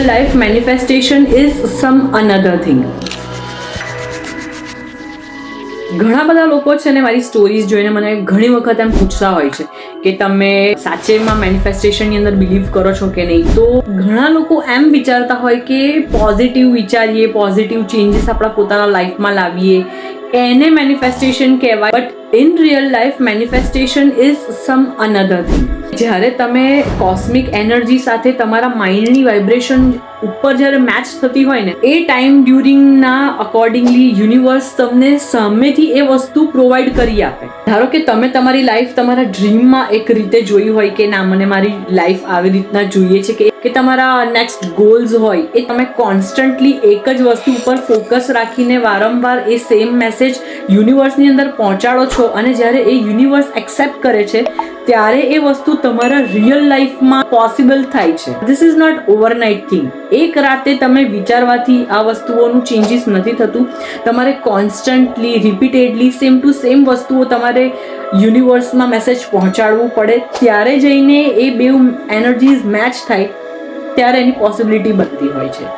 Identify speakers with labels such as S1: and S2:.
S1: real life, manifestation is some another thing. ઘણા બધા લોકો છે ને મારી સ્ટોરીઝ જોઈને મને ઘણી વખત એમ પૂછતા હોય છે કે તમે સાચેમાં મેનિફેસ્ટેશનની અંદર બિલીવ કરો છો કે નહીં. તો ઘણા લોકો એમ વિચારતા હોય કે પોઝિટિવ વિચારીએ, પોઝિટિવ ચેન્જીસ આપણા પોતાના લાઈફમાં લાવીએ, એને મેનિફેસ્ટેશન કહેવાય. But in real life manifestation is sum another thing. જ્યારે તમે કોસ્મિક એનર્જી સાથે તમારા માઇન્ડની વાઇબ્રેશન ઉપર જ્યારે મેચ થતી હોય ને, એ ટાઈમ ડ્યુરિંગના અકોર્ડિંગલી યુનિવર્સ તમને સામેથી એ વસ્તુ પ્રોવાઈડ કરી આપે. ધારો કે તમે તમારી લાઈફ તમારા ડ્રીમમાં એક રીતે જોઈ હોય કે ના, મને મારી લાઈફ આવી રીતના જોઈએ છે, કે તમારા નેક્સ્ટ ગોલ્સ હોય, એ તમે કોન્સ્ટન્ટલી એક જ વસ્તુ ઉપર ફોકસ રાખીને વારંવાર એ સેમ મેસેજ યુનિવર્સની અંદર પહોંચાડો છો, અને જ્યારે એ યુનિવર્સ એક્સેપ્ટ કરે છે ત્યારે એ વસ્તુ તમારા રિયલ લાઈફમાં પોસિબલ થાય છે. This is not overnight thing. એક રાતે તમે વિચારવાથી આ વસ્તુઓનું ચેન્જીસ નથી થતું. તમારે constantly repeatedly same to same વસ્તુઓ તમારે યુનિવર્સમાં મેસેજ પહોંચાડવું પડે, ત્યારે જઈને એ બે એનર્જીઝ મેચ થાય, ત્યારે એની પોસિબિલિટી બનતી હોય છે.